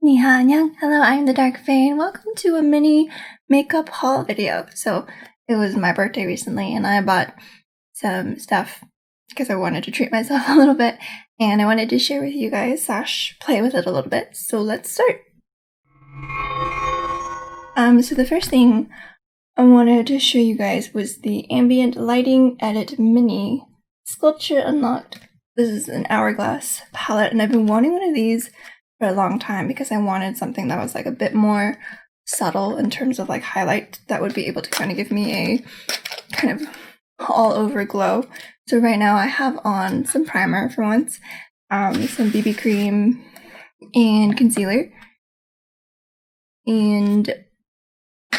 Ni hao, hello, I'm the Dark Fae, and welcome to a mini makeup haul video. So, it was my birthday recently, and I bought some stuff because I wanted to treat myself a little bit, and I wanted to share with you guys, play with it a little bit. So let's start. So the first thing I wanted to show you guys was the Ambient Lighting Edit Mini Sculpture Unlocked. This is an hourglass palette, and I've been wanting one of these for a long time because I wanted something that was like a bit more subtle in terms of like highlight that would be able to kind of give me a kind of all over glow. So right now I have on some primer for once, some BB cream and concealer, and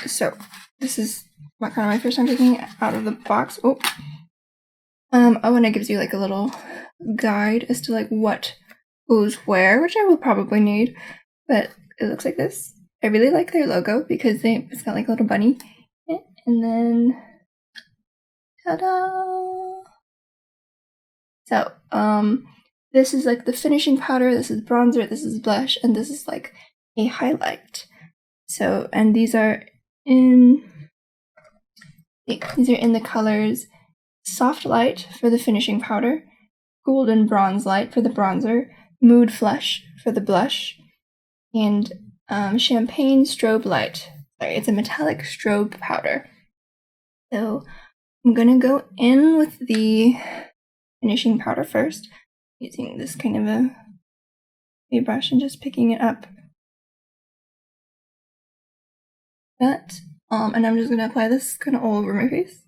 so this is kind of my first time taking it out of the box. And it gives you like a little guide as to like what goes where, which I will probably need, but it looks like this. I really like their logo because it's got like a little bunny, and then ta-da! So this is like the finishing powder, this is bronzer, this is blush, and this is like a highlight. So, and these are in the colors Soft Light for the finishing powder, Golden Bronze Light for the bronzer, Mood Flush for the blush, and Champagne Strobe Light. Sorry, it's a metallic strobe powder. So I'm gonna go in with the finishing powder first, using this kind of a brush and just picking it up. And I'm just gonna apply this kind of all over my face.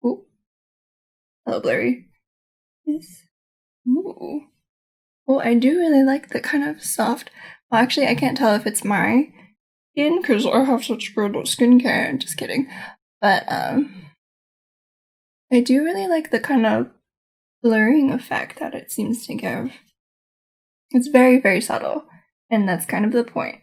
Ooh, a little blurry. Yes. Ooh. Well, I do really like the kind of soft. Well, actually, I can't tell if it's my skin because I have such good skincare. Just kidding. But I do really like the kind of blurring effect that it seems to give. It's very, very subtle, and that's kind of the point.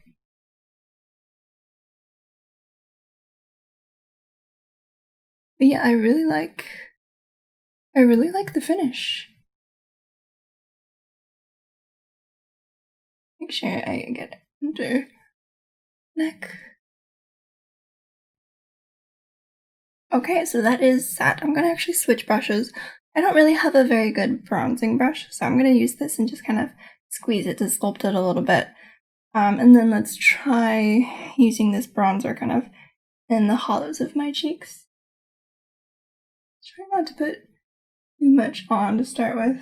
But yeah, I really like the finish. Make sure I get it under neck. Okay, so that is set. I'm gonna actually switch brushes. I don't really have a very good bronzing brush, so I'm gonna use this and just kind of squeeze it to sculpt it a little bit. And then let's try using this bronzer kind of in the hollows of my cheeks. Try not to put too much on to start with.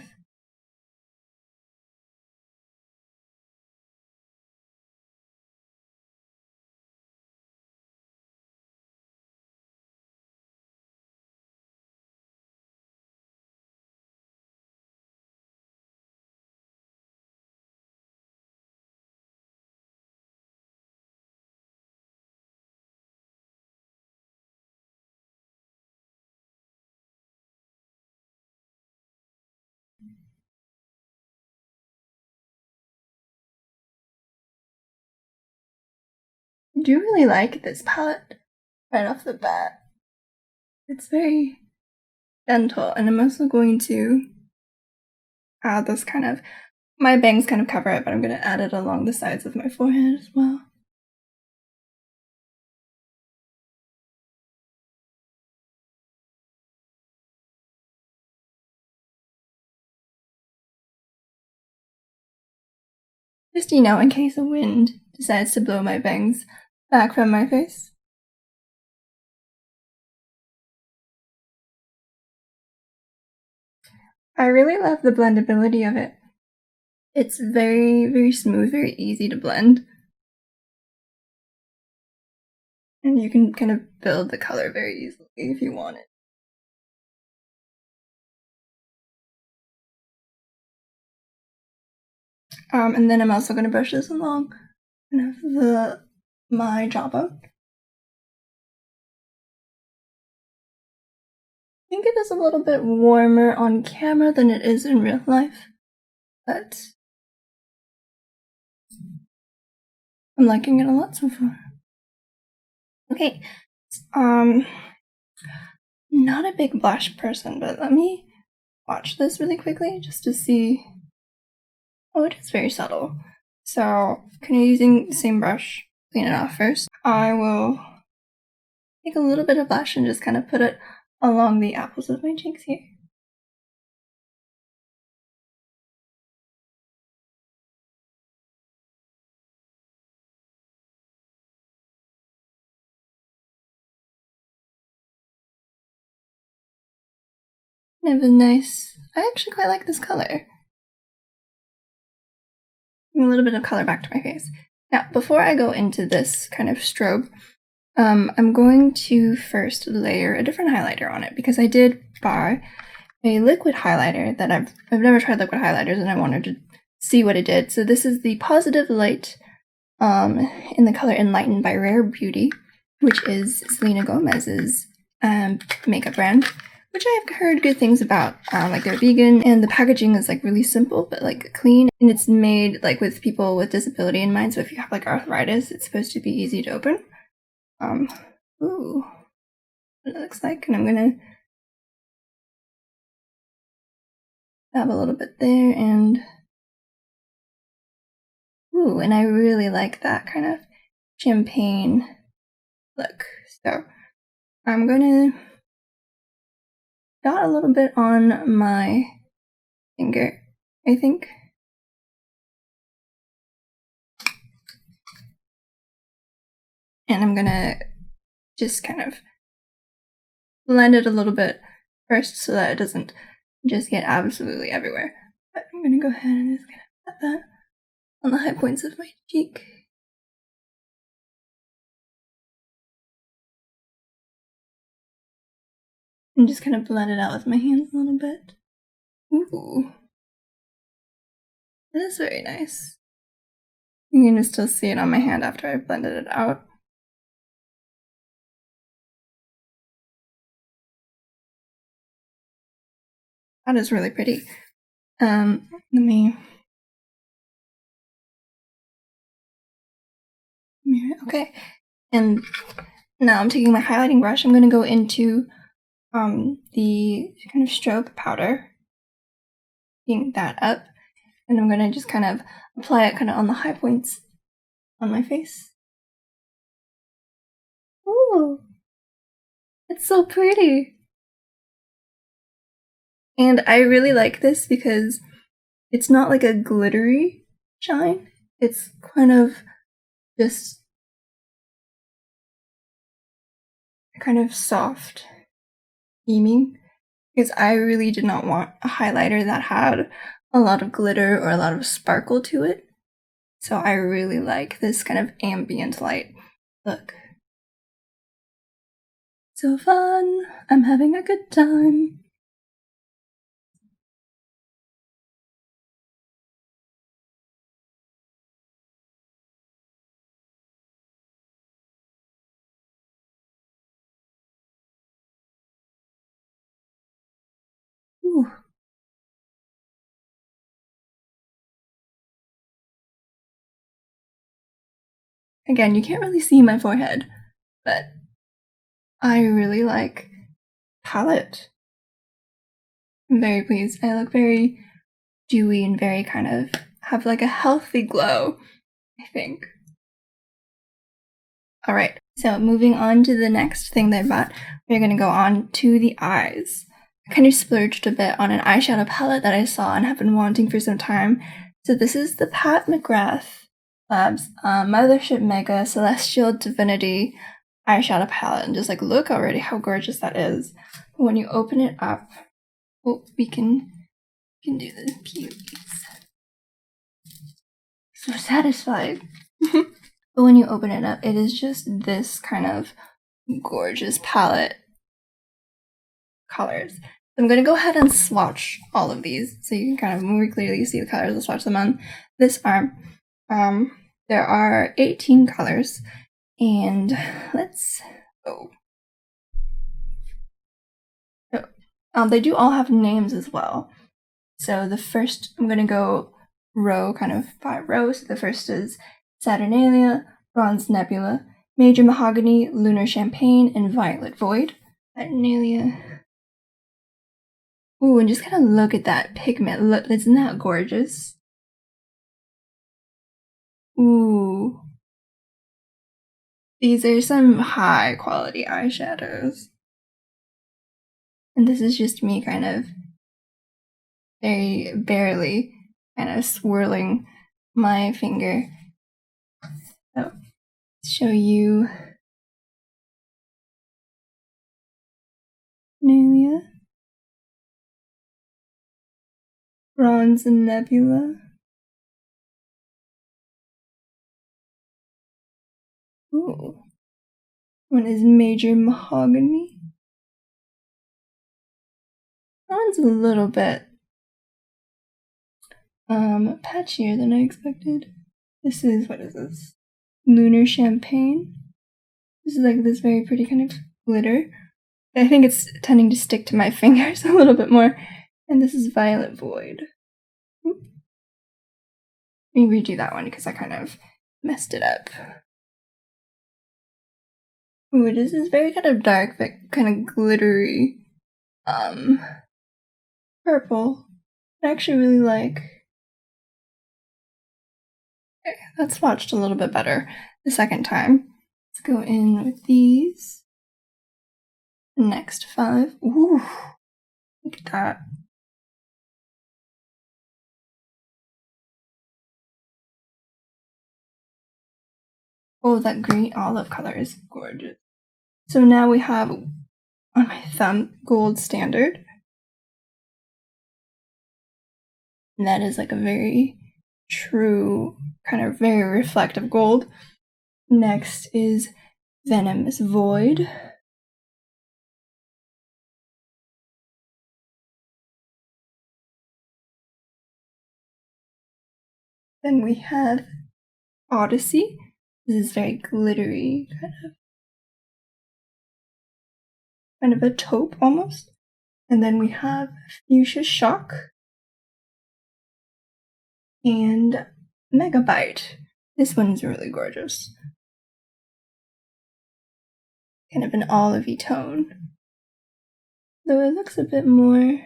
I do really like this palette right off the bat. It's very gentle, and I'm also going to add this kind of, my bangs kind of cover it, but I'm going to add it along the sides of my forehead as well. Just, in case the wind decides to blow my bangs back from my face. I really love the blendability of it. It's very, very smooth, very easy to blend. And you can kind of build the color very easily if you want it. And then I'm also going to brush this along kind of my jawbone. I think it is a little bit warmer on camera than it is in real life, but I'm liking it a lot so far. Okay, not a big blush person, but let me watch this really quickly just to see. Oh, it is very subtle. So, kind of using the same brush, clean it off first. I will take a little bit of blush and just kind of put it along the apples of my cheeks here. Kind of a nice, I actually quite like this color. A little bit of color back to my face. Now, before I go into this kind of strobe, I'm going to first layer a different highlighter on it because I did buy a liquid highlighter that I've never tried liquid highlighters and I wanted to see what it did. So this is the Positive Light in the color Enlightened by Rare Beauty, which is Selena Gomez's makeup brand, which I have heard good things about. Like they're vegan and the packaging is like really simple but like clean, and it's made like with people with disability in mind. So if you have like arthritis, it's supposed to be easy to open. Ooh, what it looks like, and I'm gonna dab a little bit there, and ooh, and I really like that kind of champagne look. So I'm gonna dot a little bit on my finger, I think. And I'm gonna just kind of blend it a little bit first so that it doesn't just get absolutely everywhere. But I'm gonna go ahead and just kind of pat that on the high points of my cheek. And just kind of blend it out with my hands a little bit. Ooh. That is very nice. You can still see it on my hand after I've blended it out. That is really pretty. Let me... Okay. And now I'm taking my highlighting brush. I'm going to go into the kind of strobe powder, picking that up, and I'm going to just kind of apply it kind of on the high points on my face. Ooh, it's so pretty. And I really like this because it's not like a glittery shine. It's kind of just kind of soft beaming, because I really did not want a highlighter that had a lot of glitter or a lot of sparkle to it. So I really like this kind of ambient light look. So fun! I'm having a good time. Ooh. Again, you can't really see my forehead, but I really like palette. I'm very pleased. I look very dewy and very kind of have like a healthy glow, I think. Alright, so moving on to the next thing that I bought, we're gonna go on to the eyes. I kind of splurged a bit on an eyeshadow palette that I saw and have been wanting for some time. So this is the Pat McGrath Labs Mothership Mega Celestial Divinity eyeshadow palette, and just like look already how gorgeous that is. But when you open it up, oh, we can do the pews. So satisfied. But when you open it up, it is just this kind of gorgeous palette colors. I'm going to go ahead and swatch all of these so you can kind of more clearly see the colors. I'll swatch them on this arm. There are 18 colors, and let's go. They do all have names as well. So the first, I'm going to go row kind of by row. So the first is Saturnalia, Bronze Nebula, Major Mahogany, Lunar Champagne, and Violet Void. Saturnalia. Ooh, and just kind of look at that pigment. Look, isn't that gorgeous? Ooh. These are some high quality eyeshadows. And this is just me kind of very barely kind of swirling my finger. So, show you Nelia, Bronze and Nebula. Ooh. One is Major Mahogany. That one's a little bit patchier than I expected. This is, what is this? Lunar Champagne. This is like this very pretty kind of glitter. I think it's tending to stick to my fingers a little bit more. And this is Violet Void. Let me redo that one because I kind of messed it up. Ooh, this is very kind of dark, but kind of glittery purple. I actually really like. Okay, that swatched a little bit better the second time. Let's go in with these. Next 5. Ooh, look at that. Oh, that green olive color is gorgeous. So now we have on my thumb Gold Standard. And that is like a very true, kind of very reflective gold. Next is Venomous Void. Then we have Odyssey. This is very glittery, kind of a taupe almost. And then we have Fuchsia Shock and Megabyte. This one's really gorgeous. Kind of an olivey tone. Though it looks a bit more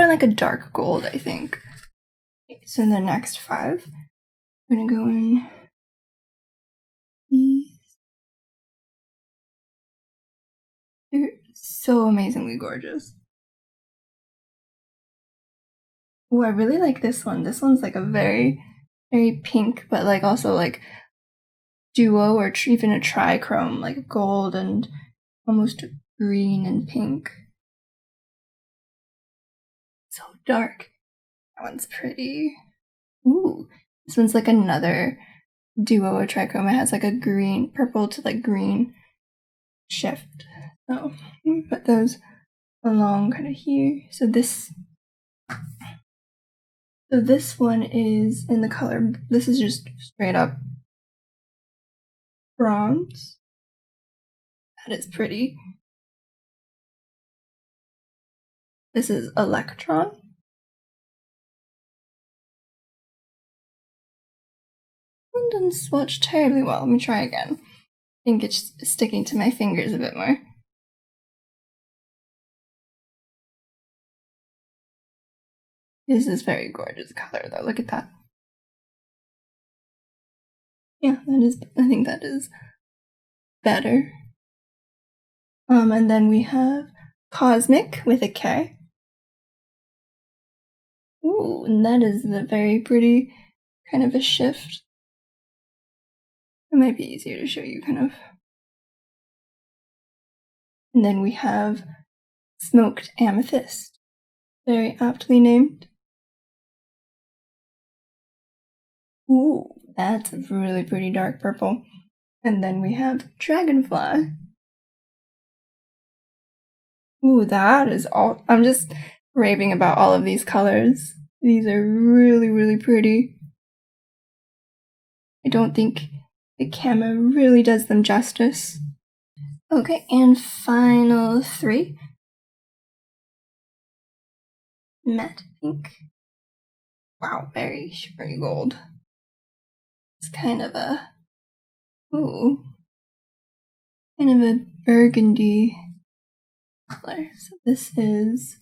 like a dark gold, I think. So in the next 5, I'm gonna go in these. They're so amazingly gorgeous. Oh, I really like this one. This one's like a very, very pink, but like also like duo or even a trichrome, like gold and almost green and pink. So dark. That one's pretty. Ooh, this one's like another duo or trichrome. It has like a green, purple to like green shift. So let me put those along kind of here. So this one is in the color, this is just straight up bronze. That is pretty. This is Electron. One doesn't swatch terribly well. Let me try again. I think it's sticking to my fingers a bit more. This is very gorgeous color though. Look at that. Yeah, I think that is better. And then we have Cosmic with a K. Ooh, and that is the very pretty kind of a shift. It might be easier to show you kind of. And then we have Smoked Amethyst. Very aptly named. Ooh, that's a really pretty dark purple. And then we have Dragonfly. Ooh, that is all. I'm just raving about all of these colors. These are really, really pretty. I don't think the camera really does them justice. Okay, and final 3. Matte pink. Wow, very shimmery gold. It's kind of a, ooh, kind of a burgundy color. So this is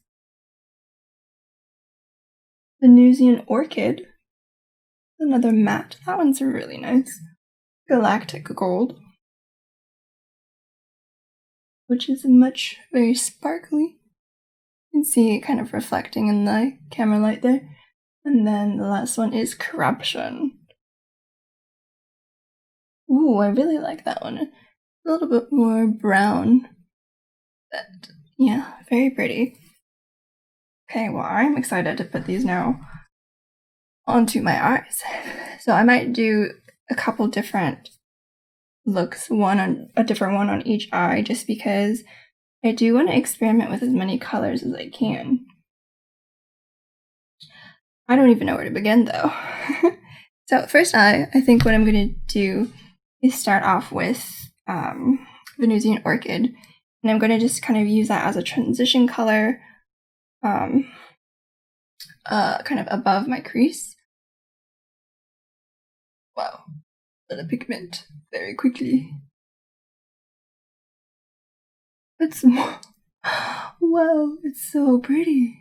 Venusian Orchid. Another matte. That one's really nice. Galactic Gold, which is very sparkly. You can see it kind of reflecting in the camera light there. And then the last one is Corruption. Ooh, I really like that one. A little bit more brown. But yeah, very pretty. Okay, well, I'm excited to put these now onto my eyes. So I might do a couple different looks, a different one on each eye, just because I do want to experiment with as many colors as I can. I don't even know where to begin though. So first eye, I think what I'm going to do is start off with Venusian Orchid, and I'm going to just kind of use that as a transition color kind of above my crease. Wow, let it pigment very quickly. It's wow, it's so pretty.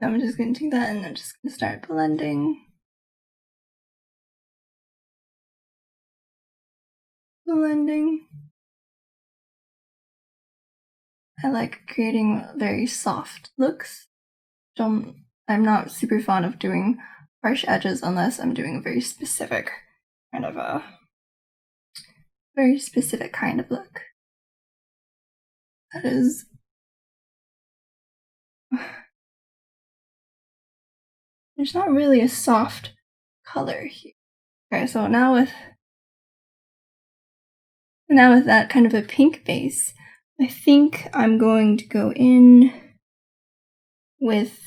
I'm just going to take that and I'm just going to start blending. I like creating very soft looks. I'm not super fond of doing harsh edges unless I'm doing a very specific kind of look. That is there's not really a soft color here. Okay, so now with that kind of a pink base, I think I'm going to go in with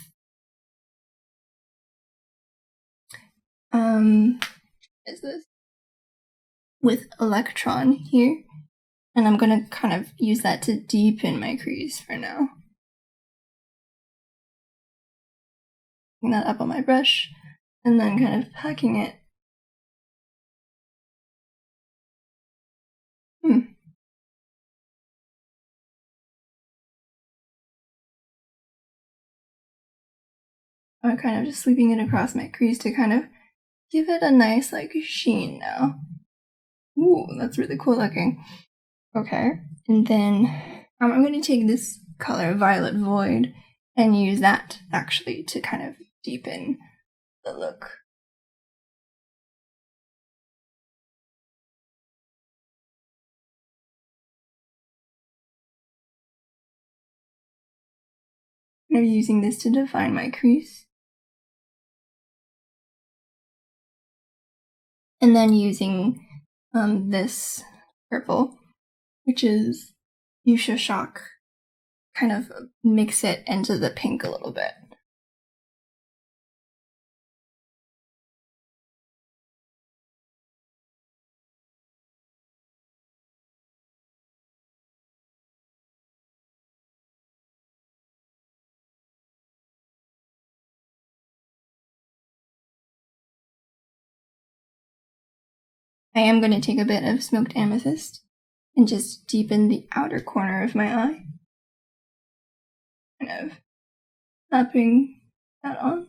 with Electron here, and I'm gonna kind of use that to deepen my crease for now. Putting that up on my brush, and then kind of packing it. I'm kind of just sweeping it across my crease to kind of give it a nice like sheen now. Ooh, that's really cool looking. Okay, and then I'm going to take this color, Violet Void, and use that actually to kind of deepen the look. I'm using this to define my crease. And then using this purple, which is Fuchsia Shock, kind of mix it into the pink a little bit. I am going to take a bit of smoked amethyst and just deepen the outer corner of my eye. Kind of tapping that on,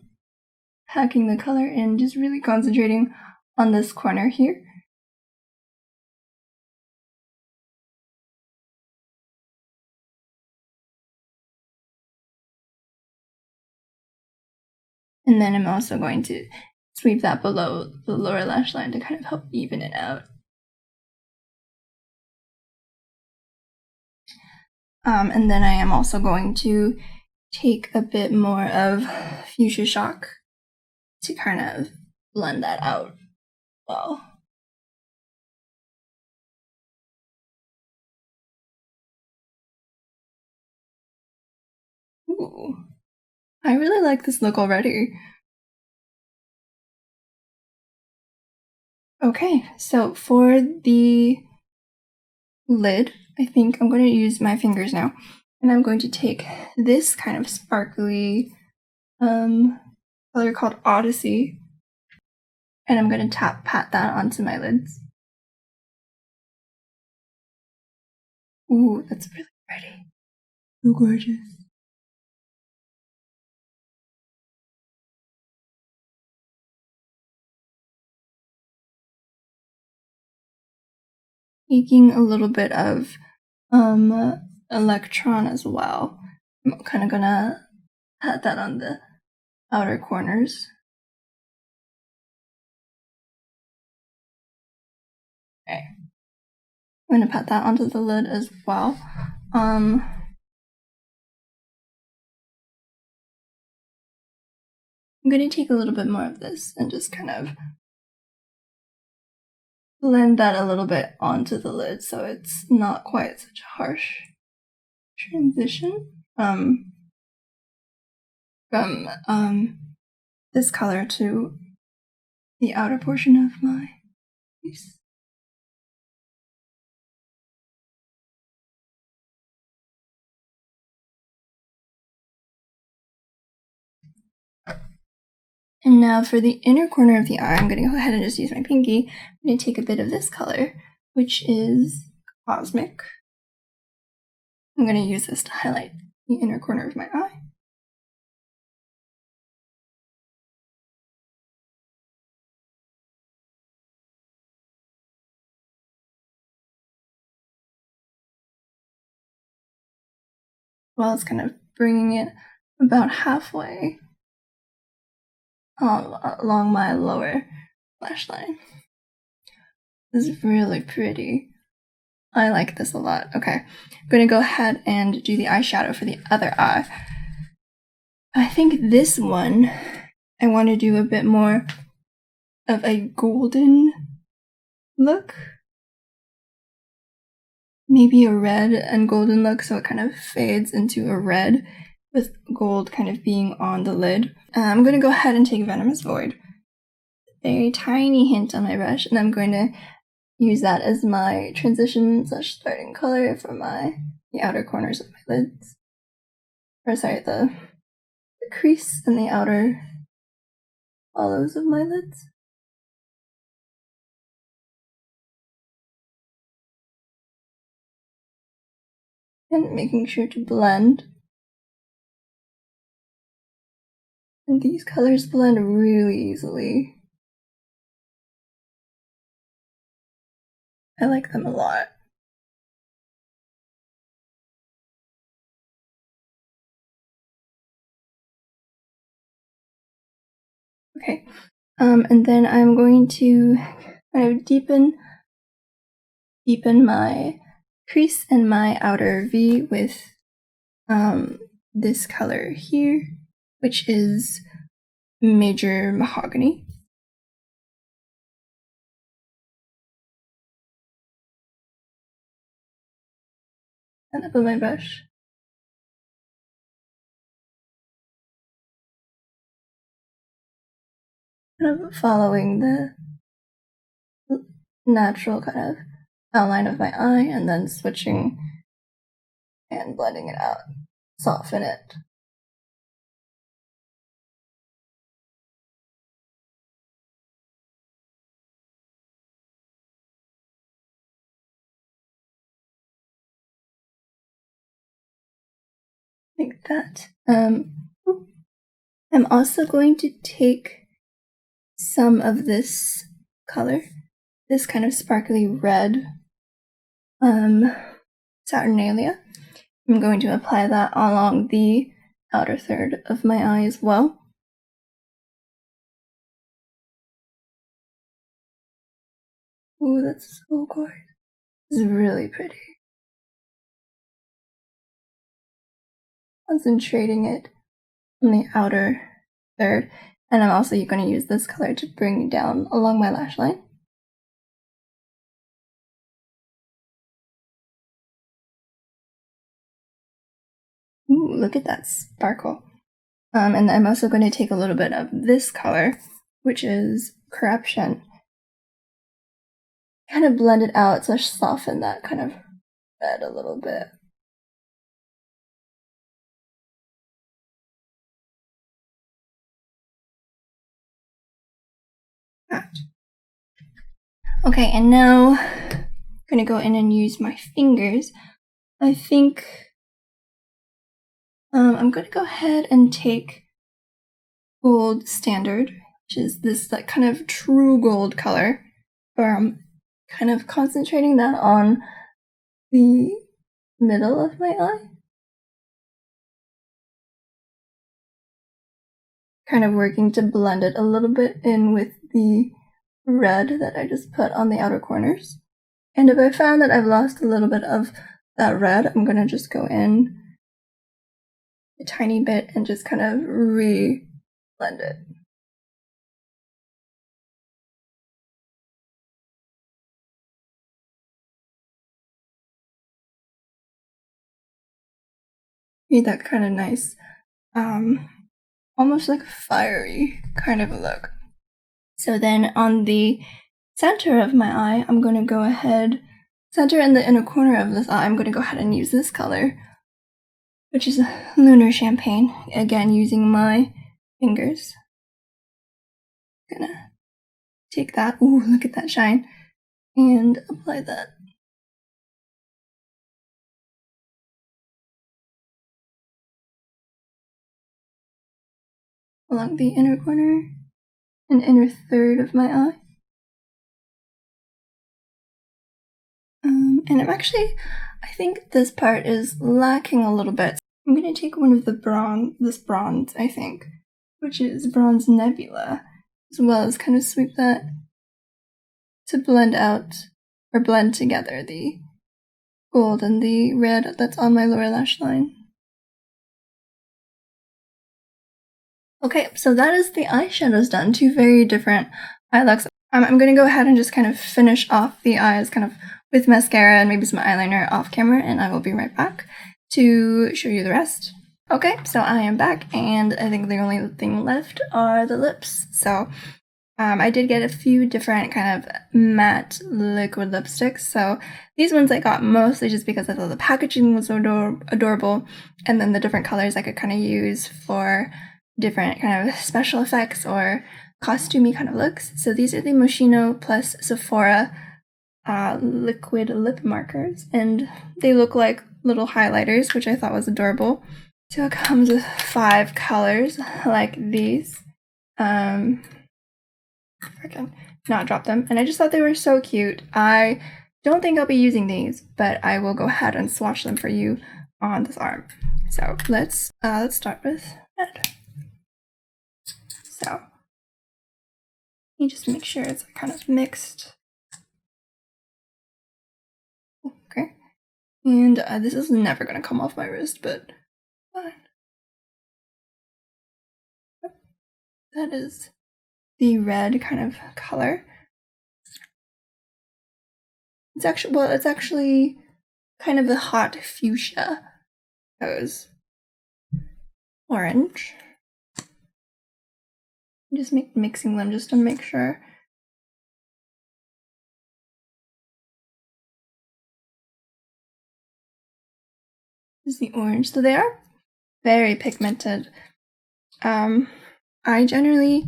packing the color in, just really concentrating on this corner here. And then I'm also going to sweep that below the lower lash line to kind of help even it out. And then I am also going to take a bit more of Fuchsia Shock to kind of blend that out well. Ooh, I really like this look already. Okay, so for the lid, I think I'm going to use my fingers now, and I'm going to take this kind of sparkly color called Odyssey, and I'm going to pat that onto my lids. Ooh, that's really pretty. So gorgeous. Taking a little bit of electron as well. I'm kind of gonna pat that on the outer corners. Okay. I'm gonna pat that onto the lid as well. I'm gonna take a little bit more of this and just kind of blend that a little bit onto the lid so it's not quite such a harsh transition from this color to the outer portion of my piece. And now for the inner corner of the eye, I'm going to go ahead and just use my pinky. I'm going to take a bit of this color, which is Cosmic. I'm going to use this to highlight the inner corner of my eye. Well, it's kind of bringing it about halfway along my lower lash line. This is really pretty. I like this a lot. Okay, I'm going to go ahead and do the eyeshadow for the other eye. I think this one, I want to do a bit more of a golden look. Maybe a red and golden look, so it kind of fades into a red with gold kind of being on the lid. I'm going to go ahead and take Venomous Void. A tiny hint on my brush, and I'm going to use that as my transition / starting color for the outer corners of my lids. Or sorry, the crease in the outer hollows of my lids. And making sure to blend. And these colors blend really easily. I like them a lot. Okay, and then I'm going to kind of deepen my crease and my outer V with this color here, which is Major Mahogany. And up with my brush. Kind of following the natural kind of outline of my eye and then switching and blending it out, soften it. Like that. I'm also going to take some of this color, this kind of sparkly red Saturnalia. I'm going to apply that along the outer third of my eye as well. Ooh, that's so gorgeous. It's really pretty. Concentrating it on the outer third. And I'm also going to use this color to bring down along my lash line. Ooh, look at that sparkle. And I'm also going to take a little bit of this color, which is Corruption. Kind of blend it out to soften that kind of red a little bit. Okay, and now I'm gonna go in and use my fingers. I think I'm going to go ahead and take Gold Standard, which is this like kind of true gold color. I'm kind of concentrating that on the middle of my eye. Kind of working to blend it a little bit in with the red that I just put on the outer corners. And if I found that I've lost a little bit of that red, I'm going to just go in a tiny bit and just kind of re-blend it. Need that kind of nice, almost like fiery kind of a look. So then on the center of my eye, I'm going to go ahead, center in the inner corner of this eye, I'm going to go ahead and use this color, which is Lunar Champagne, again using my fingers. Gonna take that, ooh, look at that shine, and apply that. Along the inner corner and inner third of my eye. And I'm actually, I think this part is lacking a little bit. I'm going to take one of the this bronze, I think, which is Bronze Nebula, as well as kind of sweep that to blend out, or blend together the gold and the red that's on my lower lash line. Okay, so that is the eyeshadows done, two very different eye looks. I'm going to go ahead and just kind of finish off the eyes kind of with mascara and maybe some eyeliner off camera, and I will be right back to show you the rest. Okay, so I am back, and I think the only thing left are the lips. So I did get a few different kind of matte liquid lipsticks. So these ones I got mostly just because I thought the packaging was so adorable, and then the different colors I could kind of use for different kind of special effects or costumey kind of looks. So these are the Moschino plus Sephora liquid lip markers, and they look like little highlighters, which I thought was adorable. So it comes with 5 colors like these. Freaking not drop them, and I just thought they were so cute. I don't think I'll be using these, but I will go ahead and swatch them for you on this arm. So let's start with red. So let me just make sure it's kind of mixed. Okay, and this is never gonna come off my wrist, but fine. That is the red kind of color. It's actually kind of a hot fuchsia. Goes orange. I'm just mixing them just to make sure. This is the orange. So they are very pigmented. I generally,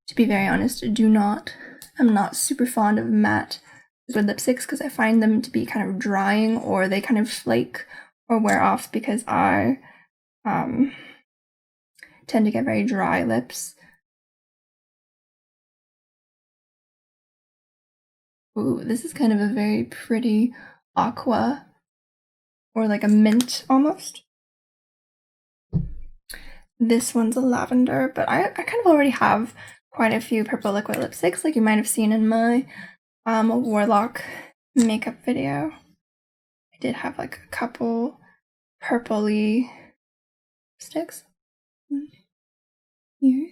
to be very honest, I'm not super fond of matte liquid lipsticks because I find them to be kind of drying, or they kind of flake or wear off because I tend to get very dry lips. Ooh, this is kind of a very pretty aqua, or like a mint almost. This one's a lavender, but I kind of already have quite a few purple liquid lipsticks, like you might have seen in my Warlock makeup video. I did have like a couple purpley sticks. Here.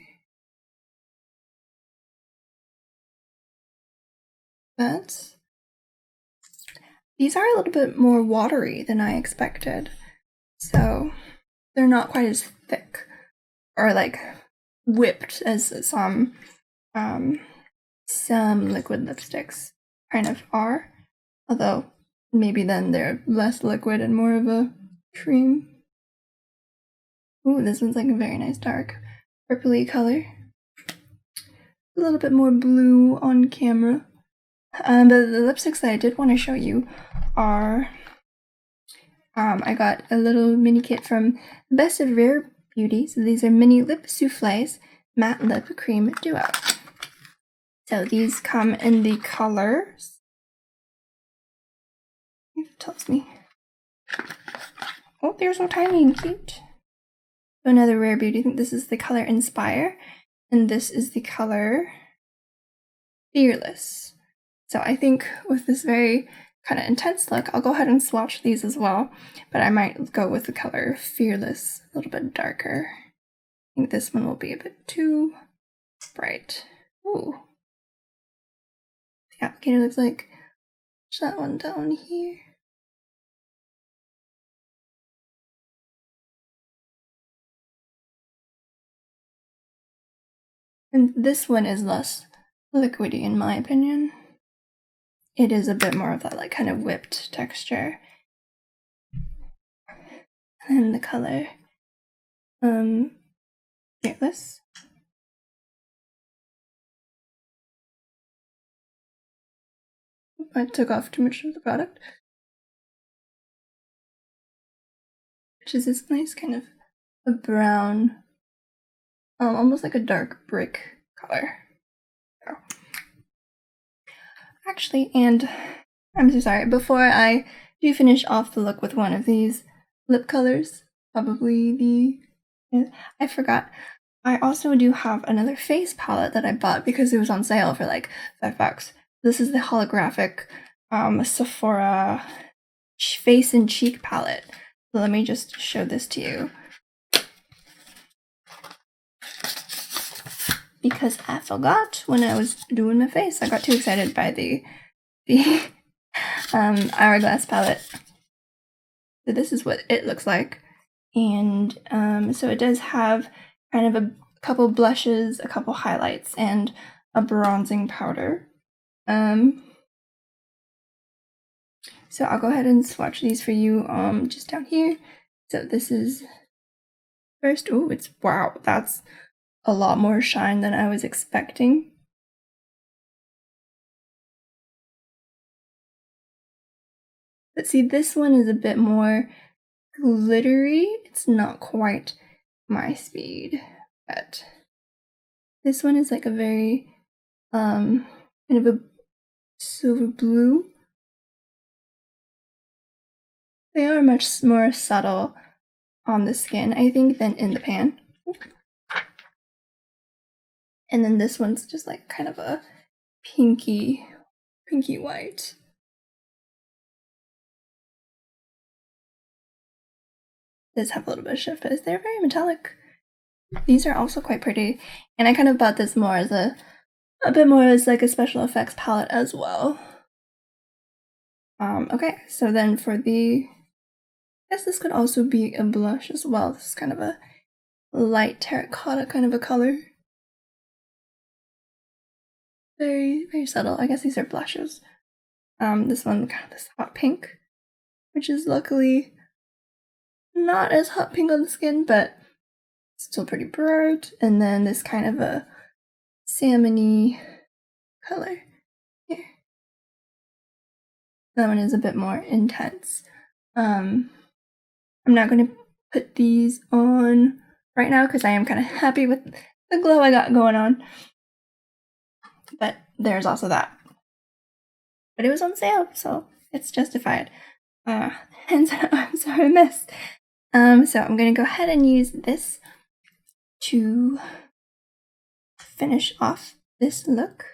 These are a little bit more watery than I expected, so they're not quite as thick or like whipped as some liquid lipsticks kind of are, although maybe then they're less liquid and more of a cream. Ooh, this one's like a very nice dark purpley color. A little bit more blue on camera. But the lipsticks that I did want to show you are I got a little mini kit from Best of Rare Beauty. So these are mini lip souffles, matte lip cream duo. So these come in the colors. It tells me. Oh, they're so tiny and cute. So another Rare Beauty. I think this is the color Inspire, and this is the color Fearless. So I think with this very kind of intense look, I'll go ahead and swatch these as well, but I might go with the color Fearless, a little bit darker. I think this one will be a bit too bright. Ooh. The applicator looks like that one down here. And this one is less liquidy in my opinion. It is a bit more of that like kind of whipped texture. And the color Fearless. I took off too much of the product. Which is this nice kind of a brown, almost like a dark brick color. Oh. Actually, and I'm so sorry, before I do finish off the look with one of these lip colors, probably I forgot, I also do have another face palette that I bought because it was on sale for like $5. This is the holographic Sephora face and cheek palette. So let me just show this to you. Because I forgot when I was doing my face. I got too excited by the Hourglass palette. So this is what it looks like. And so it does have kind of a couple blushes, a couple highlights, and a bronzing powder. So I'll go ahead and swatch these for you just down here. So this is first. Oh, it's wow, that's a lot more shine than I was expecting. But see, this one is a bit more glittery. It's not quite my speed, but this one is like a very kind of a silver blue. They are much more subtle on the skin, I think, than in the pan. And then this one's just like kind of a pinky white. It does have a little bit of shift, but they're very metallic. These are also quite pretty, and I kind of bought this more as a bit more as like a special effects palette as well. Okay, so then for the, I guess this could also be a blush as well. This is kind of a light terracotta kind of a color. Very, very subtle. I guess these are blushes. This one, kind of this hot pink, which is luckily not as hot pink on the skin, but still pretty bright. And then this kind of a salmony color here. That one is a bit more intense. I'm not going to put these on right now because I am kind of happy with the glow I got going on. But there's also that. But it was on sale, so it's justified. And so I'm sorry I missed. So I'm going to go ahead and use this to finish off this look.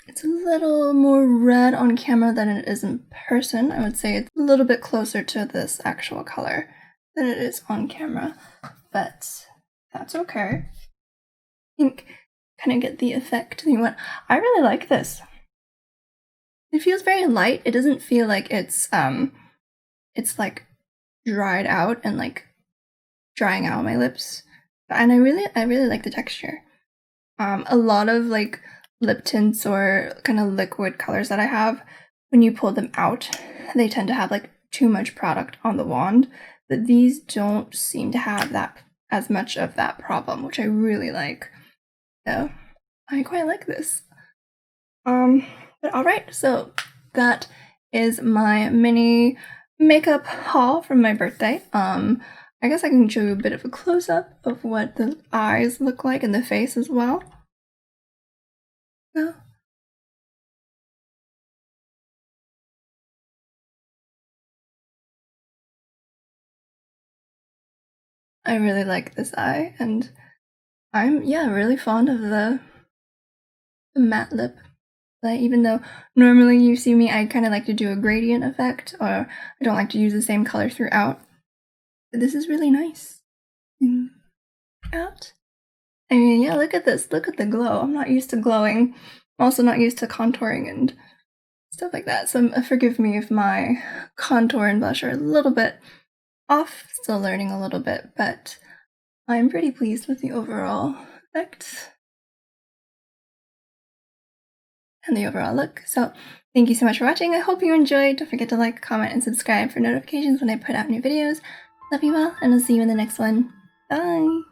It's a little more red on camera than it is in person. I would say it's a little bit closer to this actual color than it is on camera, but that's okay. I think kind of get the effect you want. I really like this. It feels very light. It doesn't feel like it's like dried out and like drying out my lips, and I really like the texture. A lot of like lip tints or kind of liquid colors that I have, when you pull them out, they tend to have like too much product on the wand, but these don't seem to have that as much of that problem, which I really like. So I quite like this. But alright, so that is my mini makeup haul from my birthday. I guess I can show you a bit of a close-up of what the eyes look like and the face as well. So I really like this eye, and I'm really fond of the matte lip. But even though normally you see me, I kind of like to do a gradient effect, or I don't like to use the same color throughout. But this is really nice. Out. I mean, yeah, look at this. Look at the glow. I'm not used to glowing. I'm also not used to contouring and stuff like that. So forgive me if my contour and blush are a little bit off. Still learning a little bit, but I'm pretty pleased with the overall effect and the overall look. So thank you so much for watching. I hope you enjoyed. Don't forget to like, comment, and subscribe for notifications when I put out new videos. Love you all, and I'll see you in the next one. Bye!